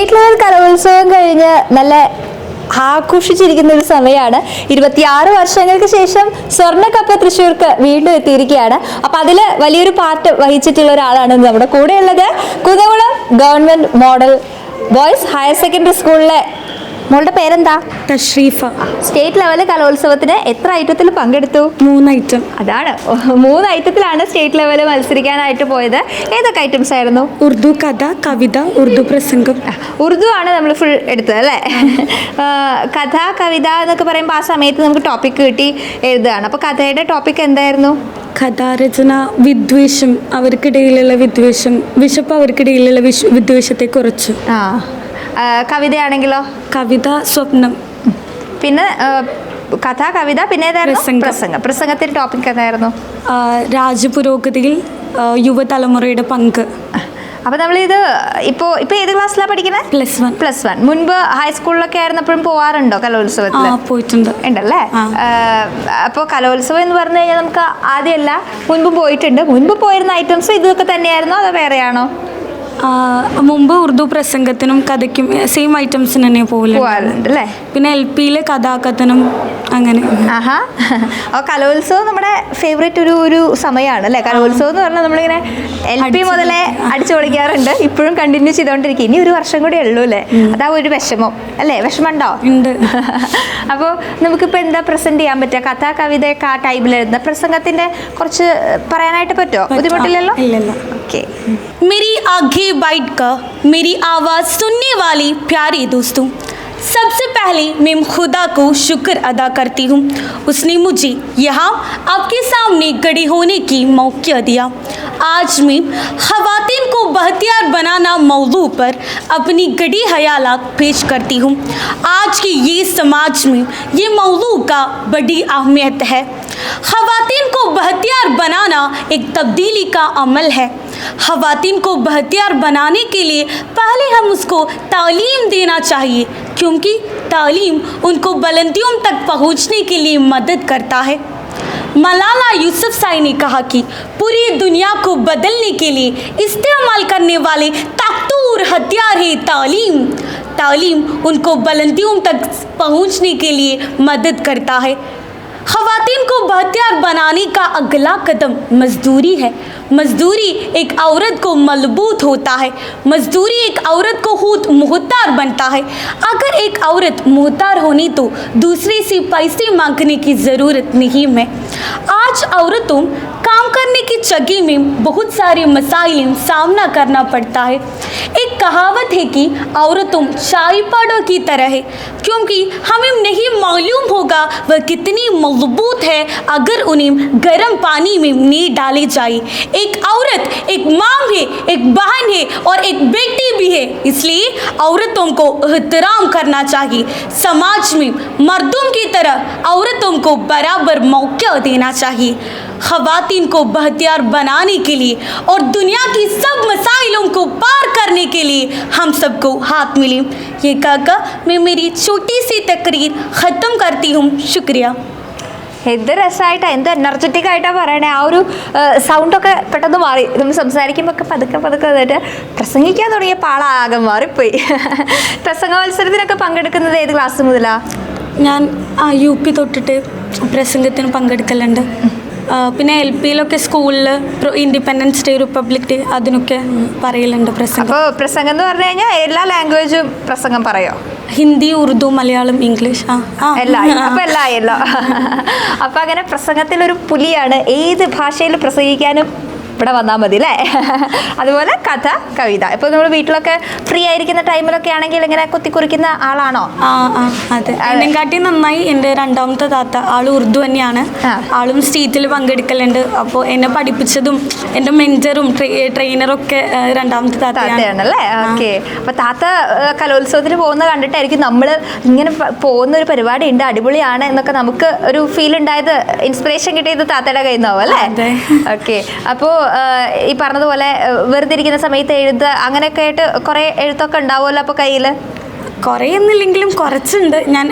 State level കലോത്സവം കഴിഞ്ഞ് നല്ല ആഘോഷിച്ചിരിക്കുന്ന ഒരു സമയമാണ്. 26 വർഷങ്ങൾക്ക് ശേഷം സ്വർണ്ണക്കപ്പ് തൃശ്ശൂർക്ക് വീണ്ടും എത്തിയിരിക്കുകയാണ്. അപ്പൊ അതിൽ വലിയൊരു പാർട്ട് വഹിച്ചിട്ടുള്ള ഒരാളാണ് നമ്മുടെ കൂടെയുള്ളത്. Kunnamkulam government model boys higher secondary സ്കൂളിലെ മോളുടെ പേരെന്താ? തഷ്രീഫ. സ്റ്റേറ്റ് ലെവൽ കലോത്സവത്തിന് എത്ര ഐറ്റത്തിൽ പങ്കെടുത്തു? 3 ഐറ്റം. അതാണ് 3 ഐറ്റത്തിലാണ് സ്റ്റേറ്റ് ലെവൽ മത്സരിക്കാനായിട്ട് പോയത്. ഏതൊക്കെ ഐറ്റംസ് ആയിരുന്നു? ഉറുദു കഥ, കവിത, ഉറുദു പ്രസംഗം. ഉറുദു ആണ് നമ്മൾ ഫുൾ എടുത്തത് അല്ലേ? കഥ, കവിത എന്നൊക്കെ പറയുമ്പോൾ ആ സമയത്ത് നമുക്ക് ടോപ്പിക് കിട്ടി എഴുതുകയാണ്. അപ്പോൾ കഥയുടെ ടോപ്പിക് എന്തായിരുന്നു? കഥാരചന, വിദ്വേഷം, അവർക്കിടയിലുള്ള വിദ്വേഷം, വിശപ്പ് അവർക്കിടയിലുള്ള വിദ്വേഷത്തെക്കുറിച്ച്. കവിതയാണെങ്കിലോ? കവിത സ്വപ്നം. പിന്നെ കഥ, കവിത, പിന്നെ പ്രസംഗം. പ്രസംഗത്തിന്റെ ടോപ്പിക് എന്തായിരുന്നു? രാജ്യപുരോഗതിയിൽ യുവതലമുറയുടെ പങ്ക്. അപ്പൊ നമ്മളിത് ഇപ്പോ ഏത് ക്ലാസ്സിലാണ് പഠിക്കുന്നത്? +1. മുൻപ് ഹൈസ്കൂളിലൊക്കെ ആയിരുന്നപ്പോഴും പോവാറുണ്ടോ കലോത്സവത്തിൽ? പോയിട്ടുണ്ട്. ഉണ്ടല്ലേ? അപ്പോൾ കലോത്സവം എന്ന് പറഞ്ഞു കഴിഞ്ഞാൽ നമുക്ക് ആദ്യമല്ല മുൻപ് പോയിട്ടുണ്ട്. മുൻപ് പോയിരുന്ന ഐറ്റംസ് ഇതൊക്കെ തന്നെയായിരുന്നോ അതോ വേറെയാണോ? മുമ്പ് ഉറുദു പ്രസംഗത്തിനും കഥയ്ക്കും സെയിം ഐറ്റംസിന് തന്നെ പോകാറുണ്ട് അല്ലേ? പിന്നെ LP-യിലെ കഥാകഥനം അങ്ങനെ. കലോത്സവം നമ്മുടെ ഫേവറേറ്റ് ഒരു സമയമാണ് അല്ലേ? കലോത്സവം എന്ന് പറഞ്ഞാൽ നമ്മളിങ്ങനെ LP മുതലേ അടിച്ചു പൊളിക്കാറുണ്ട്. ഇപ്പോഴും കണ്ടിന്യൂ ചെയ്തുകൊണ്ടിരിക്കും. ഇനി ഒരു വർഷം കൂടെ ഉള്ളൂ അല്ലേ? അതാ ഒരു വിഷമം അല്ലേ? വിഷമമുണ്ടോ? ഉണ്ട്. അപ്പോൾ നമുക്കിപ്പോൾ എന്താ പ്രസന്റ് ചെയ്യാൻ പറ്റുക? കഥ, കവിതയൊക്കെ ആ ടൈമിൽ എഴുതുന്ന പ്രസംഗത്തിന്റെ കുറച്ച് പറയാനായിട്ട് പറ്റുമോ? ബുദ്ധിമുട്ടില്ലല്ലോ? ഓക്കെ. मेरी आगे बैठकर मेरी आवाज़ सुनने वाली प्यारे दोस्तों, सबसे पहले मैं खुदा को शुक्र अदा करती हूँ. उसने मुझे यहाँ आपके सामने खड़े होने की मौका दिया. आज मैं ख़वातीन को बहतियार बनाना मौजू पर अपनी गड़ी ख्यालात पेश करती हूँ. आज के ये समाज में ये मौजू का बड़ी अहमियत है. ख़वातीन को बहतियार बनाना एक तब्दीली का अमल है. ख़वातीन को बहतियार बनाने के लिए पहले हम उसको तालीम देना चाहिए, क्योंकि तालीम उनको बुलंदियों तक पहुंचने के लिए मदद करता है. मलाला यूसुफज़ई ने कहा कि पूरी दुनिया को बदलने के लिए इस्तेमाल करने वाले ताकतवर हथियार है तालीम. तालीम उनको बुलंदियों तक पहुंचने के लिए मदद करता है. ख़वातीन को बहतियार बनाने का अगला कदम मजदूरी है. मजदूरी एक औरत को मजबूत होता है. मजदूरी एक औरत को खुद मुहतार बनता है. अगर एक औरत मुहतार होनी तो दूसरे से पैसे मांगने की ज़रूरत नहीं है. आज औरतों काम करने की जगह में बहुत सारे मसाइल सामना करना पड़ता है. एक कहावत है कि औरतों शाही पाड़ों की तरह है, क्योंकि हमें नहीं मालूम होगा वह कितनी मजबूत है अगर उन्हें गर्म पानी में नहीं डाले जाए. एक औरत एक माँ है, एक बहन है और एक बेटी भी है. इसलिए औरतों को एहतराम करना चाहिए. समाज में मर्दों की तरह औरतों को बराबर मौका देना चाहिए. ख़वातीन को बहतियार बनाने के लिए और दुनिया की सब मसाइलों को पार करने के लिए हम सबको हाथ मिले. ये कहकर मैं मेरी छोटी सी तकरीर ख़त्म करती हूँ. शुक्रिया. എന്ത് രസമായിട്ടാണ്, എന്ത് എനർജറ്റിക് ആയിട്ടാണ് പറയണേ. ആ ഒരു സൗണ്ടൊക്കെ പെട്ടെന്ന് മാറി. നമ്മൾ സംസാരിക്കുമ്പോൾ ഒക്കെ പതുക്കെ വന്നിട്ട് പ്രസംഗിക്കാൻ തുടങ്ങിയപ്പോൾ ആളാകെ മാറിപ്പോയി. പ്രസംഗ മത്സരത്തിനൊക്കെ പങ്കെടുക്കുന്നത് ഏത് ക്ലാസ് മുതലാണ്? ഞാൻ UP തൊട്ടിട്ട് പ്രസംഗത്തിന് പങ്കെടുക്കലുണ്ട്. പിന്നെ LP-യിലൊക്കെ സ്കൂളിൽ ഇൻഡിപെൻഡൻസ് ഡേ, റിപ്പബ്ലിക് ഡേ അതിനൊക്കെ പറയലുണ്ട് പ്രസംഗം. അപ്പോൾ പ്രസംഗം എന്ന് പറഞ്ഞു കഴിഞ്ഞാൽ എല്ലാ ലാംഗ്വേജും പ്രസംഗം പറയോ? ഹിന്ദി, ഉറുദു, മലയാളം, ഇംഗ്ലീഷ് എല്ലാം അപ്പം അങ്ങനെ പ്രസംഗത്തിലൊരു പുലിയാണ്. ഏത് ഭാഷയിൽ പ്രസംഗിക്കാനും ഇവിടെ വന്നാൽ മതി അല്ലേ? അതുപോലെ കഥ, കവിത. ഇപ്പോൾ നമ്മൾ വീട്ടിലൊക്കെ ഫ്രീ ആയിരിക്കുന്ന ടൈമിലൊക്കെ ആണെങ്കിൽ ഇങ്ങനെ കുത്തിക്കുറിക്കുന്ന ആളാണോ? അതെ. എന്നെക്കാട്ടി നന്നായി എൻ്റെ രണ്ടാമത്തെ താത്ത, ആൾ ഉറുദു തന്നെയാണ്. ആളും സ്റ്റേറ്റിൽ പങ്കെടുക്കലുണ്ട്. അപ്പോൾ എന്നെ പഠിപ്പിച്ചതും എൻ്റെ മെൻറ്ററും ട്രെയിനറൊക്കെ രണ്ടാമത്തെ താത്തയാണല്ലേ? ഓക്കെ. അപ്പോൾ താത്ത കലോത്സവത്തിന് പോകുന്ന കണ്ടിട്ടായിരിക്കും നമ്മൾ ഇങ്ങനെ പോകുന്ന ഒരു പരിപാടി ഉണ്ട്, അടിപൊളിയാണ് എന്നൊക്കെ നമുക്ക് ഒരു ഫീൽ ഉണ്ടായത്, ഇൻസ്പിറേഷൻ കിട്ടിയത് താത്തയുടെ കയ്യിൽ നിന്നാവും അല്ലേ? ഓക്കെ. അപ്പോൾ ഈ പറഞ്ഞതുപോലെ വെറുതെ ഇരിക്കുന്ന സമയത്ത് എഴുത്ത് അങ്ങനെയൊക്കെ ആയിട്ട് കുറേ എഴുത്തൊക്കെ ഉണ്ടാവുമല്ലോ അപ്പോൾ കയ്യിൽ? കുറേ ഒന്നുമില്ലെങ്കിലും കുറച്ചുണ്ട്. ഞാൻ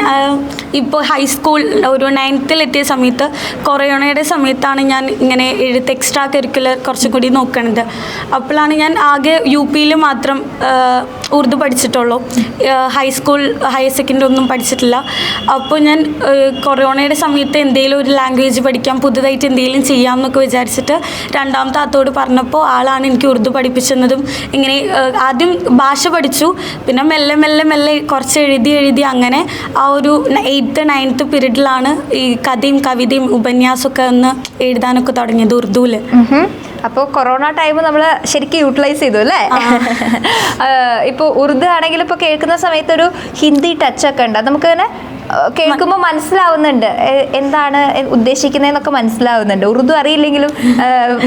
ഇപ്പോൾ ഹൈസ്കൂൾ ഒരു 9th എത്തിയ സമയത്ത് കൊറോണയുടെ സമയത്താണ് ഞാൻ ഇങ്ങനെ എഴുത്ത് എക്സ്ട്രാ കരിക്കുലർ കുറച്ചും കൂടി നോക്കണത്. അപ്പോഴാണ് ഞാൻ ആകെ UP-യിൽ മാത്രം ഉറുദു പഠിച്ചിട്ടുള്ളൂ. ഹൈസ്കൂൾ ഹയർ സെക്കൻഡറി ഒന്നും പഠിച്ചിട്ടില്ല. അപ്പോൾ ഞാൻ കൊറോണയുടെ സമയത്ത് എന്തെങ്കിലും ഒരു ലാംഗ്വേജ് പഠിക്കാം, പുതുതായിട്ട് എന്തെങ്കിലും ചെയ്യാം എന്നൊക്കെ വിചാരിച്ചിട്ട് രണ്ടാമത്തെ താത്തോട് പറഞ്ഞപ്പോൾ ആളാണ് എനിക്ക് ഉറുദു പഠിപ്പിച്ചതും. ഇങ്ങനെ ആദ്യം ഭാഷ പഠിച്ചു, പിന്നെ മെല്ലെ മെല്ലെ മെല്ലെ കുറച്ച് എഴുതി അങ്ങനെ ആ ഒരു 8th 9th പീരീഡിലാണ് ഈ കഥയും കവിതയും ഉപന്യാസമൊക്കെ ഒന്ന് എഴുതാനൊക്കെ തുടങ്ങിയത് ഉറുദുവിൽ. അപ്പോൾ കൊറോണ ടൈം നമ്മൾ ശരിക്കും യൂട്ടിലൈസ് ചെയ്തു അല്ലേ? ഇപ്പോൾ ഉറുദു ആണെങ്കിൽ ഇപ്പോൾ കേൾക്കുന്ന സമയത്ത് ഒരു ഹിന്ദി ടച്ചൊക്കെ ഉണ്ട്. നമുക്കങ്ങനെ കേൾക്കുമ്പോൾ മനസ്സിലാവുന്നുണ്ട് എന്താണ് ഉദ്ദേശിക്കുന്നതെന്നൊക്കെ മനസ്സിലാവുന്നുണ്ട്. ഉറുദു അറിയില്ലെങ്കിലും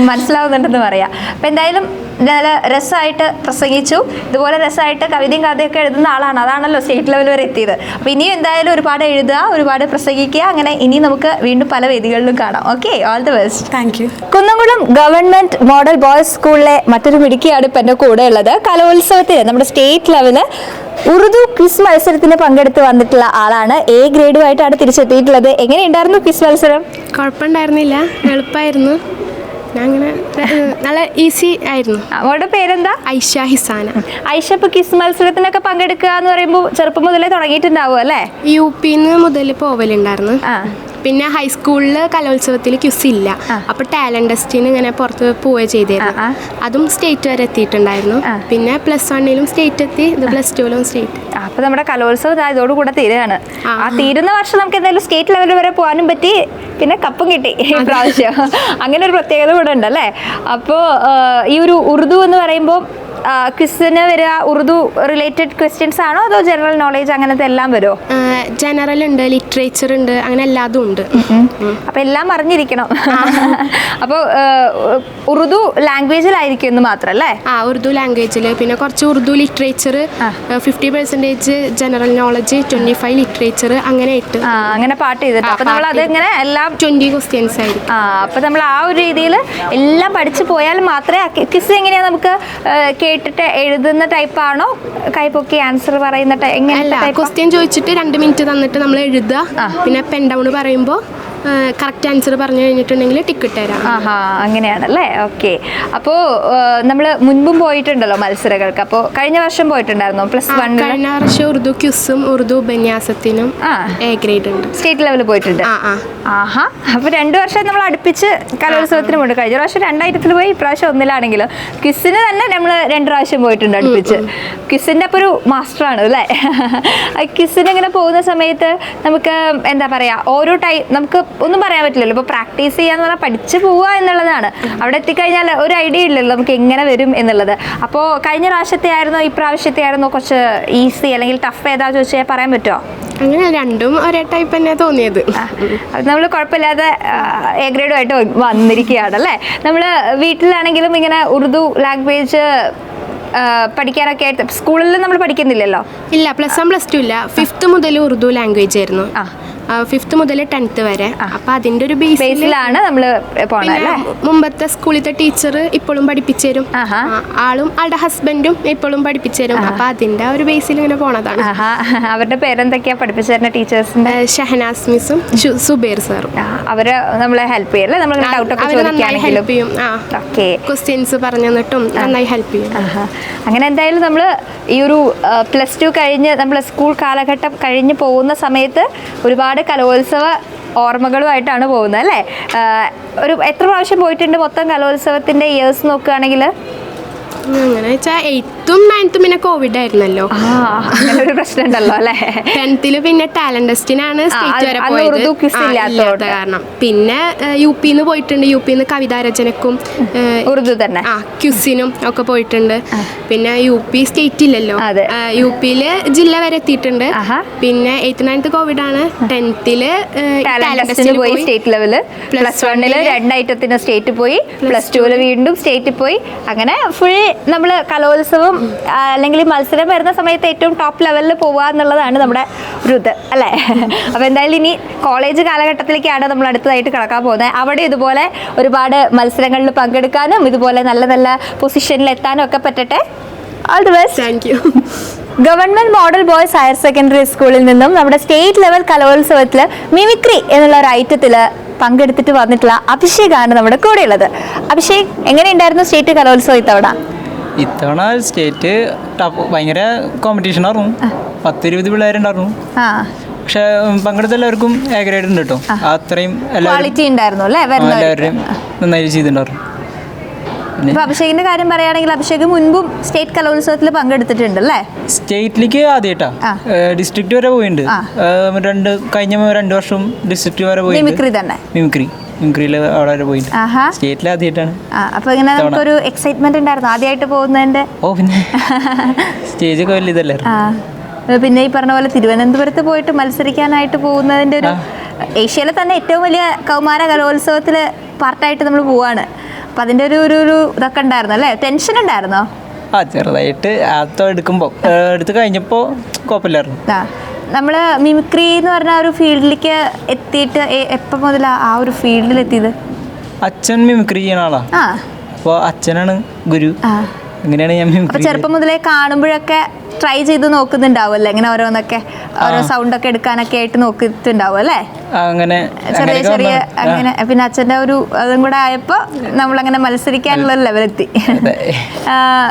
മനസ്സിലാവുന്നുണ്ടെന്ന് പറയാം. അപ്പം എന്തായാലും നല്ല രസമായിട്ട് പ്രസംഗിച്ചു. ഇതുപോലെ രസമായിട്ട് കവിതയും കഥയൊക്കെ എഴുതുന്ന ആളാണ്. അതാണല്ലോ സ്റ്റേറ്റ് ലെവൽ വരെ എത്തിയത്. അപ്പോൾ ഇനിയും എന്തായാലും ഒരുപാട് എഴുതുക, ഒരുപാട് പ്രസംഗിക്കുക. അങ്ങനെ ഇനി നമുക്ക് വീണ്ടും പല വേദികളിലും കാണാം. Okay, all the best. Thank U. Kunnamkulam government model boys സ്കൂളിലെ മറ്റൊരു മിടുക്കിയാണ് ഇപ്പം എൻ്റെ കൂടെ ഉള്ളത്. കലോത്സവത്തിന് നമ്മുടെ സ്റ്റേറ്റ് ലെവല് ഉറുദു ക്വിസ് മത്സരത്തിന് പങ്കെടുത്ത് വന്നിട്ടുള്ള ആളാണ്. A ഗ്രേഡുമായിട്ടാണ് തിരിച്ചെത്തിയിട്ടുള്ളത്. എങ്ങനെയുണ്ടായിരുന്നു ക്വിസ് മത്സരം? കുഴപ്പമുണ്ടായിരുന്നില്ല, എളുപ്പമായിരുന്നു. അങ്ങനെ നല്ല ഈസി ആയിരുന്നു. അവളുടെ പേരെന്താ? ഐഷ ഹിസാന. ഐഷ ഇപ്പോൾ ക്വിസ് മത്സരത്തിനൊക്കെ പങ്കെടുക്കുക എന്ന് പറയുമ്പോൾ ചെറുപ്പം മുതലേ തുടങ്ങിയിട്ടുണ്ടാവും അല്ലേ? UP മുതൽ പോവലുണ്ടായിരുന്നു. പിന്നെ ഹൈസ്കൂളിൽ കലോത്സവത്തിൽ ക്വിസ് ഇല്ല. അപ്പോൾ ടാലന്റ് ടെസ്റ്റിന് ഇങ്ങനെ പുറത്ത് പോവുക ചെയ്തിരുന്നു. അതും സ്റ്റേറ്റ് വരെ എത്തിയിട്ടുണ്ടായിരുന്നു. പിന്നെ +1 സ്റ്റേറ്റ് എത്തി, ഇത് +2 സ്റ്റേറ്റ്. അപ്പോൾ നമ്മുടെ കലോത്സവം ഇതോടുകൂടെ തീരുകയാണ്. ആ തീരുന്ന വർഷം നമുക്ക് എന്തായാലും സ്റ്റേറ്റ് ലെവൽ വരെ പോകാനും പറ്റി, പിന്നെ കപ്പും കിട്ടി ഈ പ്രാവശ്യം. അങ്ങനെ ഒരു പ്രത്യേകത കൂടെ ഉണ്ടല്ലേ? അപ്പോൾ ഈ ഒരു ഉറുദു എന്ന് പറയുമ്പോൾ ക്വിസിന് വരിക ഉറുദു റിലേറ്റഡ് ക്വസ്റ്റ്യൻസ് ആണോ അതോ ജനറൽ നോളേജ് അങ്ങനത്തെ എല്ലാം വരുമോ? ജനറൽ ഉണ്ട്, ലിറ്ററേച്ചർ ഉണ്ട്, അങ്ങനെ എല്ലാതും ഉണ്ട്. അപ്പൊ എല്ലാം അറിഞ്ഞിരിക്കണം. അപ്പോൾ ഉറുദു ലാംഗ്വേജിലായിരിക്കും എന്ന് മാത്രല്ലേ? ഉറുദു ലാംഗ്വേജിൽ, പിന്നെ കുറച്ച് Urdu literature, 50% general knowledge, 25 literature, അങ്ങനെ ഇട്ട് അങ്ങനെ പാട്ട് ചെയ്തിട്ട് അപ്പൊ നമ്മൾ അതിങ്ങനെ എല്ലാം 20 ക്വസ്റ്റ്യൻസ് ആയിരിക്കും. അപ്പൊ നമ്മൾ ആ ഒരു രീതിയിൽ എല്ലാം പഠിച്ചു പോയാൽ മാത്രമേ ക്വിസ് എങ്ങനെയാ നമുക്ക് കേട്ടിട്ട് എഴുതുന്ന ടൈപ്പാണോ കൈപ്പൊക്കി ആൻസർ പറയുന്ന ക്വസ്റ്റ്യൻ ചോദിച്ചിട്ട് 2 മിനിറ്റ് തന്നിട്ട് നമ്മൾ എഴുതുക. പിന്നെ പെൻ ഡൗൺ പറയുമ്പോൾ കറക്റ്റ് ആൻസർ പറഞ്ഞു കഴിഞ്ഞിട്ടുണ്ടെങ്കിൽ ടിക്കറ്റ് തരാം. അങ്ങനെയാണല്ലേ? ഓക്കെ. അപ്പോൾ നമ്മൾ മുൻപും പോയിട്ടുണ്ടല്ലോ മത്സരങ്ങൾക്ക്. അപ്പോൾ കഴിഞ്ഞ വർഷം പോയിട്ടുണ്ടായിരുന്നു +1? കഴിഞ്ഞ വർഷം ഉറുദു ക്വിസും ഉറുദു ഉപന്യാസത്തിനും A ഗ്രേഡ് ഉണ്ട്. സ്റ്റേറ്റ് ലെവലിൽ പോയിട്ടുണ്ട്. അപ്പോൾ 2 വർഷം നമ്മൾ അടുപ്പിച്ച് കലോത്സവത്തിന് പോയിട്ട്, കഴിഞ്ഞ പ്രാവശ്യം 2 പോയി, ഇപ്രാവശ്യം 1 ക്വിസിന് തന്നെ നമ്മൾ 2 പ്രാവശ്യം പോയിട്ടുണ്ട് അടുപ്പിച്ച്. ക്വിസിൻ്റെ അപ്പോൾ ഒരു മാസ്റ്ററാണ് അല്ലേ? ക്വിസിന് ഇങ്ങനെ പോകുന്ന സമയത്ത് നമുക്ക് എന്താ പറയുക, ഓരോ ടൈം നമുക്ക് ഒന്നും പറയാൻ പറ്റില്ലല്ലോ. ഇപ്പോൾ പ്രാക്ടീസ് ചെയ്യാന്ന് പറഞ്ഞാൽ പഠിച്ചു പോവുക എന്നുള്ളതാണ്. അവിടെ എത്തിക്കഴിഞ്ഞാൽ ഒരു ഐഡിയ ഇല്ലല്ലോ നമുക്ക് എങ്ങനെ വരും എന്നുള്ളത്. അപ്പോൾ കഴിഞ്ഞ പ്രാവശ്യത്തെ ആയിരുന്നോ ഈ പ്രാവശ്യത്തെ ആയിരുന്നോ കുറച്ച് ഈസി അല്ലെങ്കിൽ ടഫ് ഏതാ ചോദിച്ചാൽ പറയാൻ പറ്റുമോ? അങ്ങനെ രണ്ടും ഒരേ ടൈപ്പ് തന്നെ തോന്നിയത്. നമ്മൾ കുഴപ്പമില്ലാതെ A ഗ്രേഡുമായിട്ട് വന്നിരിക്കുകയാണല്ലേ? നമ്മൾ വീട്ടിലാണെങ്കിലും ഇങ്ങനെ ഉറുദു ലാംഗ്വേജ് പഠിക്കാനൊക്കെ ആയിട്ട് സ്കൂളിൽ നമ്മൾ പഠിക്കുന്നില്ലല്ലോ? ഇല്ല, +1 +2 ഇല്ല. 5th മുതൽ ഉറുദു ലാംഗ്വേജ് ആയിരുന്നു. 5th മുതൽ 10th വരെ. അപ്പൊ അതിന്റെ ഒരു ബേസിലാണ് നമ്മൾ പോണത്. മുമ്പത്തെ സ്കൂളിലത്തെ ടീച്ചർ ഇപ്പോഴും പഠിപ്പിച്ചു തരും. ആളും ആളുടെ ഹസ്ബൻഡും ഇപ്പോഴും പഠിപ്പിച്ചു തരും. അപ്പൊ അതിന്റെ ഒരു ബേസിൽ ഇങ്ങനെ പോണതാണ്. അവരുടെ പേരെന്തൊക്കെയാ പഠിപ്പിച്ചു തരുന്ന ടീച്ചേഴ്സിന്റെ? ഷഹനാസ് മിസ്സും സുബൈർ സാറും. അവര് നമ്മളെ ഹെൽപ്പ് ചെയ്യല്ലേ? നമ്മൾ ഡൗട്ടൊക്കെ ഹെൽപ്പ് ചെയ്യും. ക്വസ്റ്റ്യൻസ് പറഞ്ഞു തന്നിട്ടും നന്നായി ഹെൽപ്പ് ചെയ്യും. അങ്ങനെ എന്തായാലും നമ്മൾ ഈ ഒരു +2 കഴിഞ്ഞ് നമ്മൾ സ്കൂൾ കാലഘട്ടം കഴിഞ്ഞ് പോകുന്ന സമയത്ത് ഒരുപാട് കലോത്സവ ഓർമ്മകളുമായിട്ടാണ് പോകുന്നത് അല്ലേ? ഒരു എത്ര പ്രാവശ്യം പോയിട്ടുണ്ട് മൊത്തം കലോത്സവത്തിന്റെ ഇയേഴ്സ് നോക്കുകയാണെങ്കിൽ? അങ്ങനെ വെച്ചാൽ 8th 9th പിന്നെ കോവിഡ് ആയിരുന്നല്ലോ. അങ്ങനെ ഒരു പ്രശ്നം ഉണ്ടല്ലോ അല്ലേ? 10th പിന്നെ ടാലന്റ് ടെസ്റ്റിനാണ് സ്റ്റേറ്റ് വരെ പോയത് കാരണം. പിന്നെ UP പോയിട്ടുണ്ട്. UP കവിതാരചനക്കും ഉറുദു തന്നെ ക്വിസിനും ഒക്കെ പോയിട്ടുണ്ട്. പിന്നെ UP സ്റ്റേറ്റ് ഇല്ലല്ലോ, UP ജില്ല വരെ എത്തിയിട്ടുണ്ട്. പിന്നെ 8th 9th കോവിഡ് ആണ്. 10th പോയി സ്റ്റേറ്റ് ലെവല്, +1 2 ഐറ്റത്തിന് സ്റ്റേറ്റ് പോയി, +2 വീണ്ടും സ്റ്റേറ്റ് പോയി. അങ്ങനെ ഫുൾ നമ്മൾ കലോത്സവം അല്ലെങ്കിൽ മത്സരം വരുന്ന സമയത്ത് ഏറ്റവും ടോപ്പ് ലെവലിൽ പോവുക എന്നുള്ളതാണ് നമ്മുടെ ഒരു ഇത് അല്ലേ? അപ്പോൾ എന്തായാലും ഇനി കോളേജ് കാലഘട്ടത്തിലേക്കാണ് നമ്മൾ അടുത്തതായിട്ട് കടക്കാൻ പോകുന്നത്. അവിടെ ഇതുപോലെ ഒരുപാട് മത്സരങ്ങളിൽ പങ്കെടുക്കാനും ഇതുപോലെ നല്ല നല്ല പൊസിഷനിൽ എത്താനും ഒക്കെ പറ്റട്ടെ. All the best. Thank you. Government model boys higher secondary സ്കൂളിൽ നിന്നും നമ്മുടെ സ്റ്റേറ്റ് ലെവൽ കലോത്സവത്തിൽ മിമിക്രി എന്നുള്ള ഒരു ഐറ്റത്തിൽ പങ്കെടുത്തിട്ട് വന്നിട്ടുള്ള അഭിഷേകാണ് നമ്മുടെ കൂടെയുള്ളത്. അഭിഷേക്, എങ്ങനെയുണ്ടായിരുന്നു സ്റ്റേറ്റ് കലോത്സവം ഇത്തവണ? ഇത്തവണ സ്റ്റേറ്റ് ടഫ് ഭയങ്കര കോമ്പറ്റീഷനായിരുന്നു. 10-20 പിള്ളേരുണ്ടായിരുന്നു. പക്ഷെ പങ്കെടുത്ത എല്ലാവർക്കും എ ഗ്രേഡ് ഉണ്ട് കേട്ടോ. അത്രയും എല്ലാവരും നന്നായി ചെയ്തിട്ടുണ്ടായിരുന്നു. ഇപ്പൊ അഭിഷേകിന്റെ കാര്യം പറയുകയാണെങ്കിൽ അഭിഷേക് മുൻപും സ്റ്റേറ്റ് കലോത്സവത്തിൽ പങ്കെടുത്തിട്ടുണ്ട് അല്ലേ? സ്റ്റേറ്റിലേക്ക് ആദ്യമായിട്ടാ. ഡിസ്ട്രിക്ട് വരെ പോയിട്ടുണ്ട്. കഴിഞ്ഞ 2 വർഷം ഡിസ്ട്രിക്ട് വരെ പോയി. മിമിക്രിയിൽ അവിടെ വരെ പോയിട്ട് സ്റ്റേറ്റിൽ ആദ്യമായിട്ടാണ്. അപ്പൊ ഇങ്ങനെ നമുക്കൊരു എക്സൈറ്റ്മെന്റ് ഉണ്ടായിരുന്നു ആദ്യമായിട്ട് പോകുന്നതിന്റെ? ഓ പിന്നെ സ്റ്റേജൊക്കെ വലിയ ഇതല്ലായിരുന്നു. പിന്നെ ഈ പറഞ്ഞ പോലെ തിരുവനന്തപുരത്ത് പോയിട്ട് മത്സരിക്കാനായിട്ട് പോകുന്നതിന്റെ ഒരു ഏഷ്യയിലെ തന്നെ ഏറ്റവും വലിയ കൗമാര കലോത്സവത്തില് പാർട്ടായിട്ട് നമ്മൾ പോവാണ്. അപ്പൊ അതിന്റെ ഒരു ഇതൊക്കെ ഉണ്ടായിരുന്നു അല്ലേ? ടെൻഷൻ ഉണ്ടായിരുന്നോ? ചെറുതായിട്ട് എടുത്ത് കഴിഞ്ഞപ്പോ കുഴപ്പമില്ലായിരുന്നു. നമ്മള് മിമിക്രി എന്ന് പറഞ്ഞ ഒരു ഫീൽഡിലേക്ക് എത്തിയിട്ട് എപ്പം മുതൽ ആ ഒരു ഫീൽഡിൽ എത്തിയത്? അച്ഛൻ മിമിക്രി ചെയ്യുന്ന ആളാ. അപ്പോൾ അച്ഛനാണ് ഗുരു. അങ്ങനെയാണ് ഞാൻ മിമിക്രി. ചെറുപ്പം മുതലേ കാണുമ്പോഴൊക്കെ ട്രൈ ചെയ്ത് നോക്കുന്നുണ്ടാവുമല്ലേ? ഇങ്ങനെ ഓരോന്നൊക്കെ ഓരോ സൗണ്ടൊക്കെ എടുക്കാനൊക്കെ ആയിട്ട് നോക്കിയിട്ടുണ്ടാവും അല്ലേ? അങ്ങനെ ചെറിയ അങ്ങനെ. പിന്നെ അച്ഛൻ്റെ ഒരു അതും കൂടെ ആയപ്പോൾ നമ്മളങ്ങനെ മത്സരിക്കാനുള്ള ലെവലെത്തി.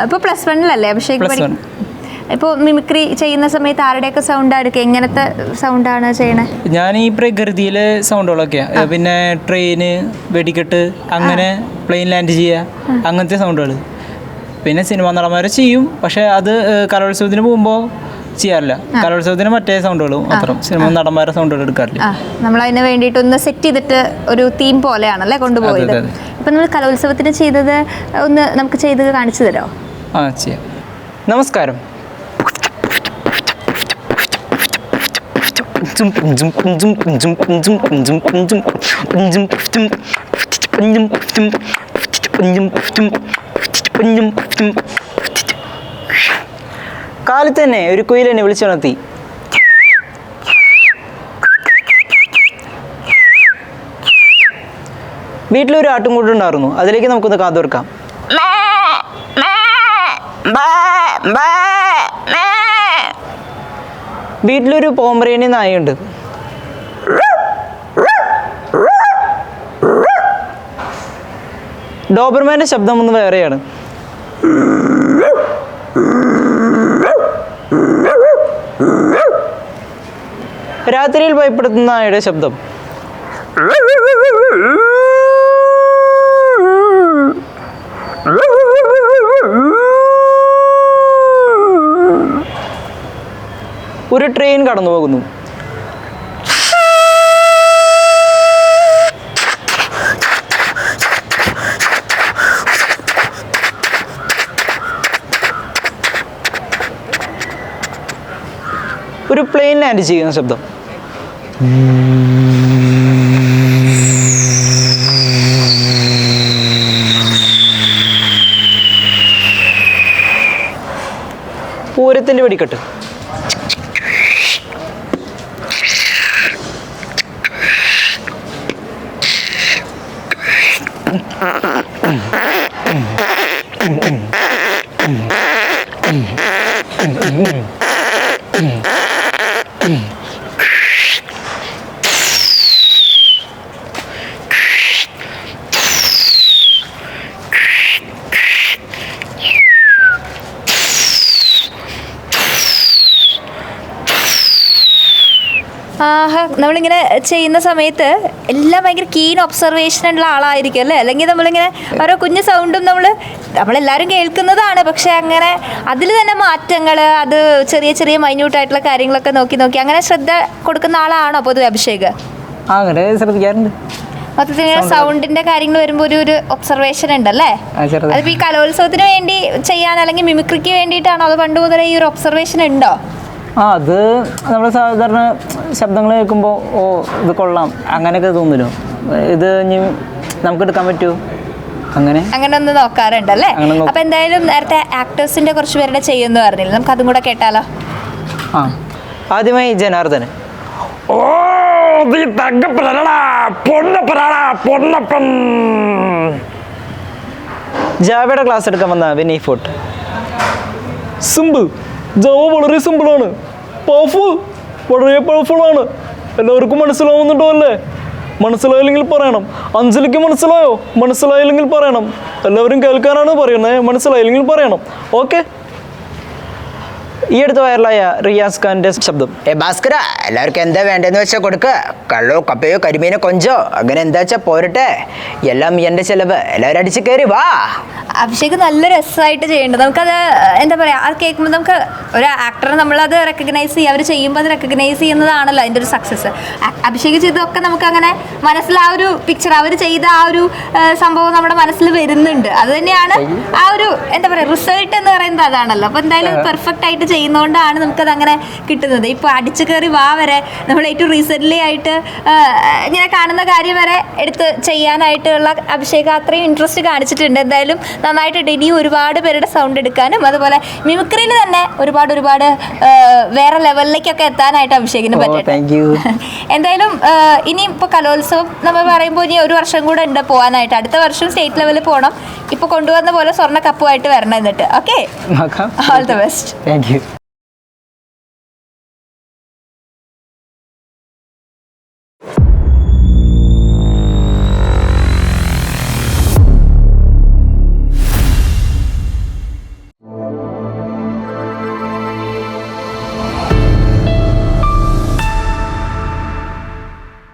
ഇപ്പോൾ +1 അഭിഷേക്. ഇപ്പോൾ മിമിക്രി ചെയ്യുന്ന സമയത്ത് ആരുടെയൊക്കെ സൗണ്ടാണ് എടുക്കുക? എങ്ങനത്തെ സൗണ്ടാണ് ചെയ്യണേ? ഞാൻ ഈ പ്രകൃതിയിലെ സൗണ്ടുകളൊക്കെയാണ്. പിന്നെ ട്രെയിന്, വെടിക്കെട്ട്, അങ്ങനെ പ്ലെയിൻ ലാൻഡ് ചെയ്യുക, അങ്ങനത്തെ സൗണ്ടുകൾ. പിന്നെ സിനിമാ നടന്മാരെ ചെയ്യും, പക്ഷെ അത് കലോത്സവത്തിന് പോകുമ്പോൾ ചെയ്യാറില്ല. കലോത്സവത്തിന് മറ്റേ സൗണ്ടുകളും മാത്രം, സിനിമ നടന്മാരുടെ സൗണ്ടുകൾ എടുക്കാറില്ല. നമ്മളതിന് വേണ്ടിയിട്ട് ഒന്ന് സെറ്റ് ചെയ്തിട്ട് ഒരു തീം പോലെയാണല്ലേ കൊണ്ടുപോയത്. ഇപ്പം നമ്മൾ കലോത്സവത്തിന് ചെയ്തത് ഒന്ന് നമുക്ക് ചെയ്ത് കാണിച്ചു തരാമോ? ചെയ്യാം. നമസ്കാരം. കാലത്ത് തന്നെ ഒരു കുയിൽ എന്നെ വിളിച്ചുണർത്തി. വീട്ടിലൊരു ആട്ടുംകൂടുണ്ടായിരുന്നു. അതിലേക്ക് നമുക്കൊന്ന് കാതോർക്കാം. വീട്ടിലൊരു പോമറേനിയൻ നായയുണ്ട്. ഡോബർമാൻ്റെ ശബ്ദം ഒന്ന് വേറെയാണ്. രാത്രിയിൽ ഭയപ്പെടുത്തുന്ന നായയുടെ ശബ്ദം. ഒരു ട്രെയിൻ കടന്നു പോകുന്നു. ഒരു പ്ലെയിൻ ലാൻഡ് ചെയ്യുന്ന ശബ്ദം. പൂരത്തിൻ്റെ വെടിക്കെട്ട്. നമ്മളിങ്ങനെ ചെയ്യുന്ന സമയത്ത് എല്ലാം ഭയങ്കര കീൻ ഒബ്സർവേഷനുള്ള ആളായിരിക്കും അല്ലേ? അല്ലെങ്കിൽ നമ്മളിങ്ങനെ ഓരോ കുഞ്ഞു സൗണ്ടും നമ്മളെല്ലാവരും കേൾക്കുന്നതാണ്, പക്ഷെ അങ്ങനെ അതിൽ തന്നെ മാറ്റങ്ങൾ, അത് ചെറിയ ചെറിയ മൈന്യൂട്ടായിട്ടുള്ള കാര്യങ്ങളൊക്കെ നോക്കി അങ്ങനെ ശ്രദ്ധ കൊടുക്കുന്ന ആളാണോ പൊതുവെ അഭിഷേക്? അങ്ങനെ ശ്രദ്ധിക്കാറുണ്ട്. മൊത്തത്തിൽ സൗണ്ടിന്റെ കാര്യങ്ങൾ വരുമ്പോൾ ഒരു ഒബ്സർവേഷൻ ഉണ്ടല്ലേ? അതിപ്പോൾ ഈ കലോത്സവത്തിന് വേണ്ടി ചെയ്യാൻ അല്ലെങ്കിൽ മിമിക്രിക്ക് വേണ്ടിയിട്ടാണോ അത് പണ്ട് മുതലേ ഈ ഒരു ഒബ്സർവേഷൻ ഉണ്ടോ? അത് നമ്മൾ സാധാരണ ശബ്ദങ്ങൾ കേൾക്കുമ്പോൾ ഇത് കൊള്ളാം അങ്ങനെയൊക്കെ തോന്നുമല്ലോ, ഇത് ഇനി നമുക്ക് എടുക്കാൻ പറ്റുമോ, അങ്ങനെ ഒന്ന് നോക്കാറുണ്ടല്ലേ? അപ്പൊ എന്തായാലും നേരത്തെ ആക്ടേഴ്സിന്റെ കുറച്ച് പേരുടെ ചെയ്യുമെന്ന് പറഞ്ഞില്ല, നമുക്ക് അതും കൂടെ കേട്ടാലോ? ആദ്യമായി ജനാർദ്ദനൻ. ജാവയുടെ ക്ലാസ് എടുക്കാൻ വന്ന വിനയ് ഫോർട്ട്. സിമ്പിൾ, ജാവ വളരെ സിമ്പിളാണ്, പവർഫുൾ, വളരെ പവർഫുള്ളാണ്, എല്ലാവർക്കും മനസ്സിലാവുന്നുണ്ടോ അല്ലേ? മനസ്സിലായില്ലെങ്കിൽ പറയണം. അഞ്ജലിക്ക് മനസ്സിലായോ? മനസ്സിലായില്ലെങ്കിൽ പറയണം. എല്ലാവരും കേൾക്കാനാണ് പറയുന്നത്, മനസ്സിലായില്ലെങ്കിൽ പറയണം. ഓക്കെ? ഈ അടുത്ത് വൈറലായ റിയാസ് ഖാന്റെ ശബ്ദം. ഭാസ്കര, എല്ലാവർക്കും എന്താ വേണ്ടതെന്ന് വെച്ചാൽ കൊടുക്കുക. കള്ളോ കപ്പയോ കരിമീനോ കൊഞ്ചോ അങ്ങനെ എന്താ വെച്ചാൽ പോരട്ടെ. എല്ലാം എൻ്റെ ചെലവ്. എല്ലാവരും അടിച്ച് കയറി വാ. അഭിഷേക് നല്ല രസമായിട്ട് ചെയ്യുന്നുണ്ട്. നമുക്കത് എന്താ പറയുക, അത് കേൾക്കുമ്പോൾ നമുക്ക് ഒരു ആക്ടറെ നമ്മളത് റെക്കഗ്നൈസ് ചെയ്യുക, അവർ ചെയ്യുമ്പോൾ അത് റെക്കഗ്നൈസ് ചെയ്യുന്നതാണല്ലോ അതിൻ്റെ ഒരു സക്സസ്. അഭിഷേക് ചെയ്തതൊക്കെ നമുക്ക് അങ്ങനെ മനസ്സിൽ ആ ഒരു പിക്ചർ, അവർ ചെയ്ത ആ ഒരു സംഭവം നമ്മുടെ മനസ്സിൽ വരുന്നുണ്ട്. അത് തന്നെയാണ് ആ ഒരു എന്താ പറയുക റിസൾട്ട് എന്ന് പറയുന്നത് അതാണല്ലോ. അപ്പോൾ എന്തായാലും പെർഫെക്റ്റ് ആയിട്ട് ചെയ്യുന്നതുകൊണ്ടാണ് നമുക്കത് അങ്ങനെ കിട്ടുന്നത്. ഇപ്പോൾ അടിച്ചു കയറി വാ വരെ നമ്മൾ ഏറ്റവും റീസെൻ്റ്ലി ആയിട്ട് ഇങ്ങനെ കാണുന്ന കാര്യം വരെ എടുത്ത് ചെയ്യാനായിട്ടുള്ള അഭിഷേക് അത്രയും ഇൻട്രസ്റ്റ് കാണിച്ചിട്ടുണ്ട്. എന്തായാലും നന്നായിട്ടുണ്ട്. ഇനിയും ഒരുപാട് പേരുടെ സൗണ്ട് എടുക്കാനും അതുപോലെ മിമിക്രിയിൽ തന്നെ ഒരുപാട് വേറെ ലെവലിലേക്കൊക്കെ എത്താനായിട്ട് അഭിഷേകിന് പറ്റും. എന്തായാലും ഇനി ഇപ്പോൾ കലോത്സവം നമ്മൾ പറയുമ്പോൾ ഇനി ഒരു വർഷം കൂടെ ഉണ്ട് പോകാനായിട്ട്. അടുത്ത വർഷം സ്റ്റേറ്റ് ലെവലിൽ പോകണം. ഇപ്പോൾ കൊണ്ടുവന്ന പോലെ സ്വർണ്ണ കപ്പുമായിട്ട് വരണം എന്നിട്ട്. Okay, all the best. Thank U.